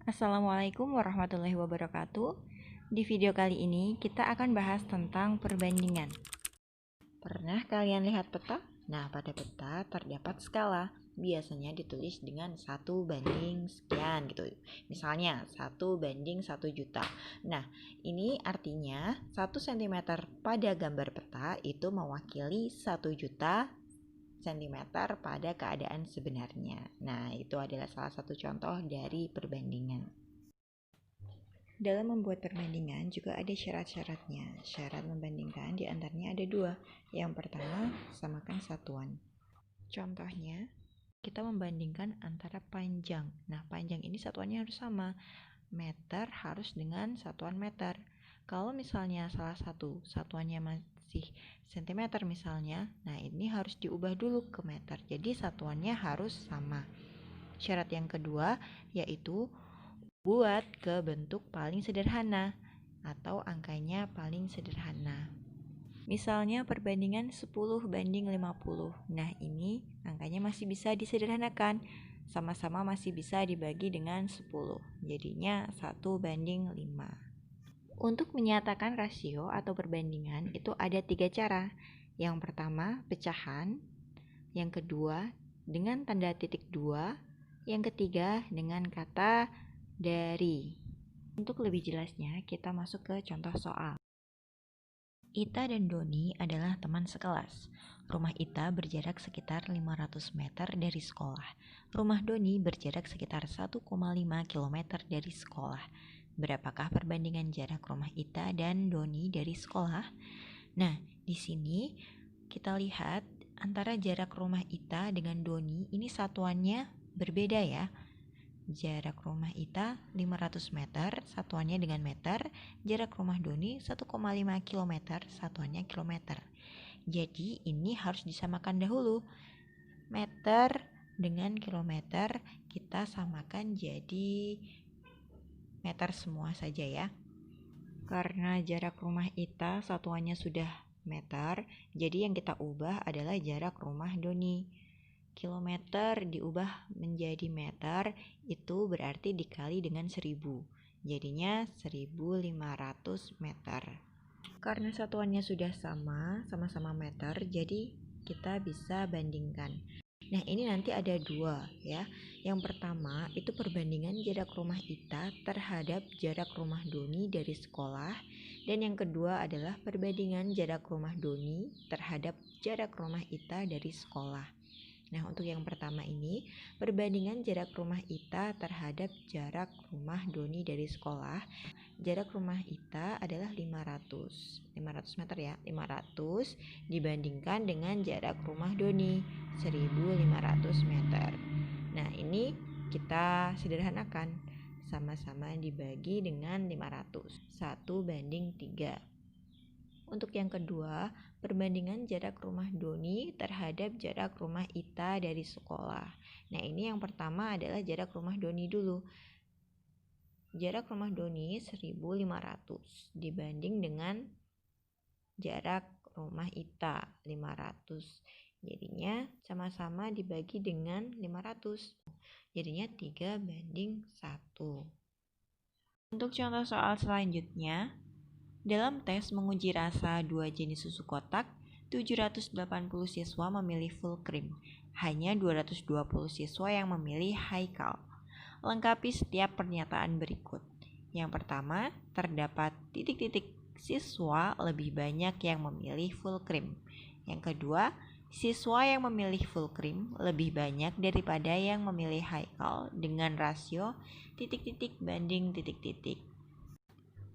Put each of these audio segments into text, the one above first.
Assalamualaikum warahmatullahi wabarakatuh. Di video kali ini kita akan bahas tentang perbandingan. Pernah kalian lihat peta? Nah, pada peta terdapat skala. Biasanya ditulis dengan 1 banding sekian gitu. Misalnya 1 banding 1 juta. Nah, ini artinya 1 cm pada gambar peta itu mewakili 1 juta cm pada keadaan sebenarnya. Nah, itu adalah salah satu contoh dari perbandingan. Dalam membuat perbandingan juga ada syarat-syaratnya. Syarat membandingkan diantaranya ada 2. Yang pertama, samakan satuan. Contohnya, kita membandingkan antara panjang. Nah, panjang ini satuannya harus sama. Meter harus dengan satuan meter. Kalau misalnya salah satu satuannya masih sentimeter misalnya, nah ini harus diubah dulu ke meter. Jadi satuannya harus sama. Syarat yang kedua yaitu buat ke bentuk paling sederhana atau angkanya paling sederhana. Misalnya perbandingan 10 banding 50. Nah, ini angkanya masih bisa disederhanakan. Sama-sama masih bisa dibagi dengan 10. Jadinya 1 banding 5. Untuk menyatakan rasio atau perbandingan itu ada 3 cara. Yang pertama, pecahan. Yang kedua, dengan tanda titik 2. Yang ketiga, dengan kata dari. Untuk lebih jelasnya, kita masuk ke contoh soal. Ita dan Doni adalah teman sekelas. Rumah Ita berjarak sekitar 500 meter dari sekolah. Rumah Doni berjarak sekitar 1,5 km dari sekolah. Berapakah perbandingan jarak rumah Ita dan Doni dari sekolah? Nah, di sini kita lihat antara jarak rumah Ita dengan Doni ini satuannya berbeda ya. Jarak rumah Ita 500 meter, satuannya dengan meter. Jarak rumah Doni 1,5 km, satuannya kilometer. Jadi ini harus disamakan dahulu. Meter dengan kilometer kita samakan jadi meter semua saja ya. Karena jarak rumah Ita satuannya sudah meter, jadi yang kita ubah adalah jarak rumah Doni. Kilometer diubah menjadi meter, itu berarti dikali dengan 1000. Jadinya 1500 meter. Karena satuannya sudah sama-sama meter, jadi kita bisa bandingkan. Nah, ini nanti ada 2 ya. Yang pertama itu perbandingan jarak rumah Ita terhadap jarak rumah Doni dari sekolah. Dan yang kedua adalah perbandingan jarak rumah Doni terhadap jarak rumah Ita dari sekolah. Nah, untuk yang pertama ini, perbandingan jarak rumah Ita terhadap jarak rumah Doni dari sekolah. Jarak rumah Ita adalah 500 meter ya, 500 dibandingkan dengan jarak rumah Doni 1500 meter. Nah, ini kita sederhanakan, sama-sama dibagi dengan 500, 1 banding 3. Untuk yang kedua, perbandingan jarak rumah Doni terhadap jarak rumah Ita dari sekolah. Nah, ini yang pertama adalah jarak rumah Doni dulu. Jarak rumah Doni 1500 dibanding dengan jarak rumah Ita 500. Jadinya sama-sama dibagi dengan 500. Jadinya 3 banding 1. Untuk contoh soal selanjutnya, dalam tes menguji rasa 2 jenis susu kotak, 780 siswa memilih full cream. Hanya 220 siswa yang memilih Haikal. Lengkapi setiap pernyataan berikut. Yang pertama, terdapat titik-titik siswa lebih banyak yang memilih full cream. Yang kedua, siswa yang memilih full cream lebih banyak daripada yang memilih Haikal dengan rasio titik-titik banding titik-titik.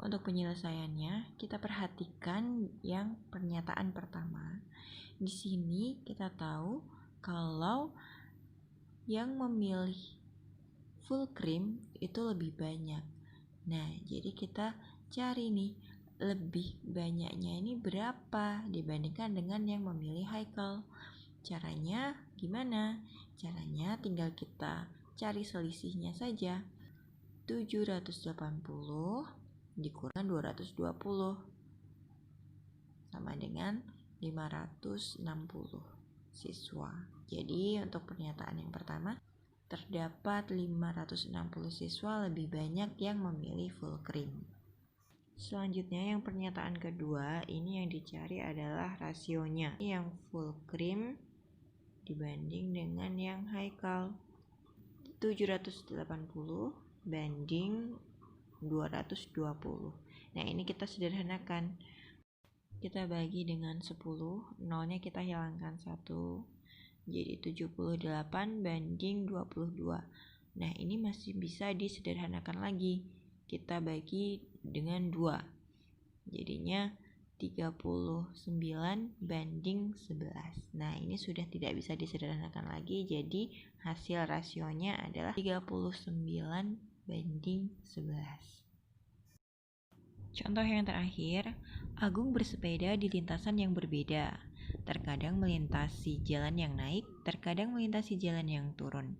Untuk penyelesaiannya, kita perhatikan yang pernyataan pertama. Di sini kita tahu kalau yang memilih full cream itu lebih banyak. Nah, jadi kita cari nih lebih banyaknya ini berapa dibandingkan dengan yang memilih Haikal. Caranya gimana? Caranya tinggal kita cari selisihnya saja. 780 dikurangkan 220 sama dengan 560 siswa. Jadi untuk pernyataan yang pertama, terdapat 560 siswa lebih banyak yang memilih full cream. Selanjutnya yang pernyataan kedua, ini yang dicari adalah rasionya. Yang full cream dibanding dengan yang Haikal. 780 banding 220. Nah, ini kita sederhanakan. Kita bagi dengan 10, nolnya kita hilangkan 1. Jadi 78 banding 22. Nah, ini masih bisa disederhanakan lagi. Kita bagi dengan 2. Jadinya 39 banding 11. Nah, ini sudah tidak bisa disederhanakan lagi. Jadi hasil rasionya adalah 39 banding 11. Contoh yang terakhir, Agung bersepeda di lintasan yang berbeda. Terkadang melintasi jalan yang naik, terkadang melintasi jalan yang turun.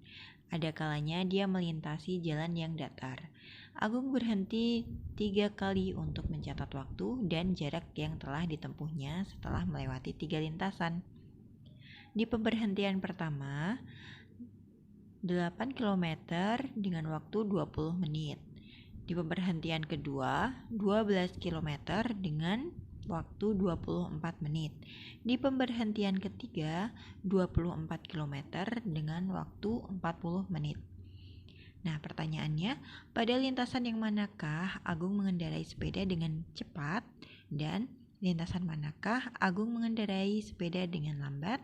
Ada kalanya dia melintasi jalan yang datar. Agung berhenti 3 kali untuk mencatat waktu dan jarak yang telah ditempuhnya setelah melewati 3 lintasan. Di pemberhentian pertama, 8 km dengan waktu 20 menit. Di pemberhentian kedua, 12 km dengan waktu 24 menit. Di pemberhentian ketiga, 24 km dengan waktu 40 menit. Nah, pertanyaannya, pada lintasan yang manakah Agung mengendarai sepeda dengan cepat dan lintasan manakah Agung mengendarai sepeda dengan lambat?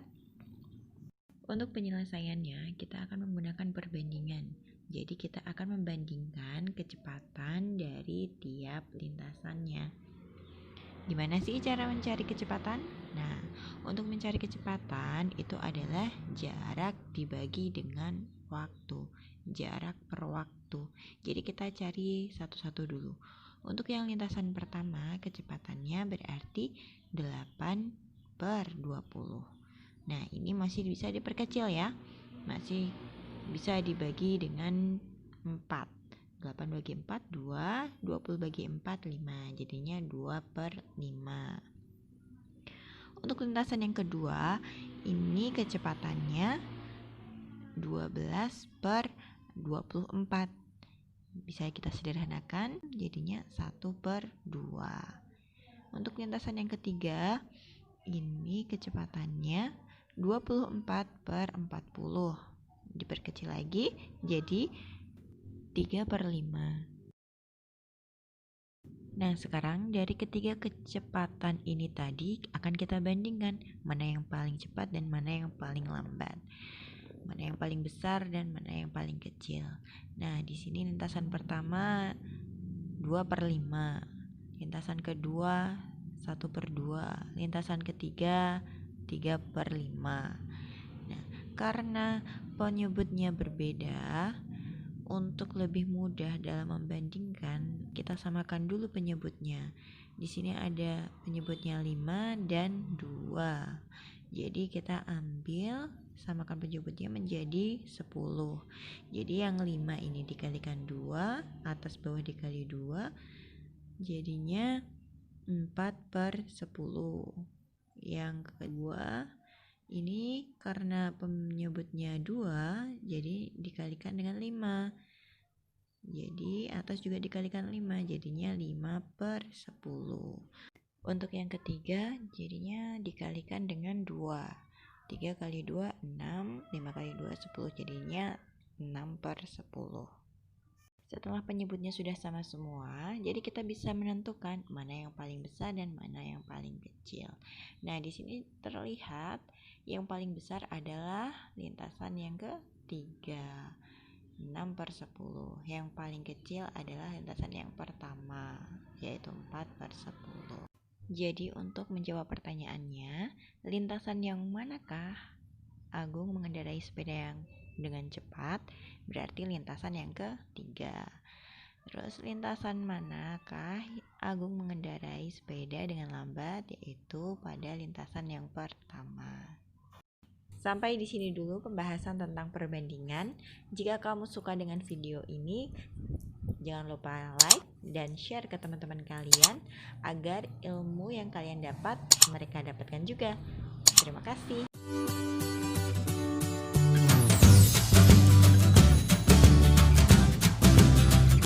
Untuk penyelesaiannya, kita akan menggunakan perbandingan. Jadi kita akan membandingkan kecepatan dari tiap lintasannya. Gimana sih cara mencari kecepatan? Nah, untuk mencari kecepatan itu adalah jarak dibagi dengan waktu. Jarak per waktu. Jadi kita cari satu-satu dulu. Untuk yang lintasan pertama, kecepatannya berarti 8 per 20. Nah, ini masih bisa diperkecil ya. Masih bisa dibagi dengan 4. 8 bagi 4, 2. 20 bagi 4, 5. Jadinya 2 per 5. Untuk lintasan yang kedua, ini kecepatannya 12 per 24. Bisa kita sederhanakan, jadinya 1 per 2. Untuk lintasan yang ketiga, ini kecepatannya 24 per 40. Diperkecil lagi, jadi 3 per 5. Nah, sekarang dari ketiga kecepatan ini tadi akan kita bandingkan mana yang paling cepat dan mana yang paling lambat. Mana yang paling besar dan mana yang paling kecil. Nah, di sini lintasan pertama 2 per 5. Lintasan kedua 1 per 2. Lintasan ketiga 3 per 5. Nah, karena penyebutnya berbeda, untuk lebih mudah dalam membandingkan, kita samakan dulu penyebutnya. Di sini ada penyebutnya 5 dan 2. Jadi kita ambil samakan penyebutnya menjadi 10. Jadi yang 5 ini dikalikan 2, atas bawah dikali 2, jadinya 4 per 10. Yang kedua, ini karena penyebutnya 2, jadi dikalikan dengan 5. Jadi atas juga dikalikan 5, jadinya 5 per 10. Untuk yang ketiga, jadinya dikalikan dengan 2. 3 kali 2, 6. 5 kali 2, 10. Jadinya 6 per 10. Setelah penyebutnya sudah sama semua, jadi kita bisa menentukan mana yang paling besar dan mana yang paling kecil. Nah, di sini terlihat yang paling besar adalah lintasan yang ketiga, 6 per 10. Yang paling kecil adalah lintasan yang pertama, yaitu 4 per 10. Jadi untuk menjawab pertanyaannya, lintasan yang manakah Agung mengendarai sepeda yang dengan cepat? Berarti lintasan yang ketiga. Terus lintasan manakah Agung mengendarai sepeda dengan lambat? Yaitu pada lintasan yang pertama. Sampai di sini dulu pembahasan tentang perbandingan. Jika kamu suka dengan video ini, jangan lupa like dan share ke teman-teman kalian agar ilmu yang kalian dapat mereka dapatkan juga. Terima kasih.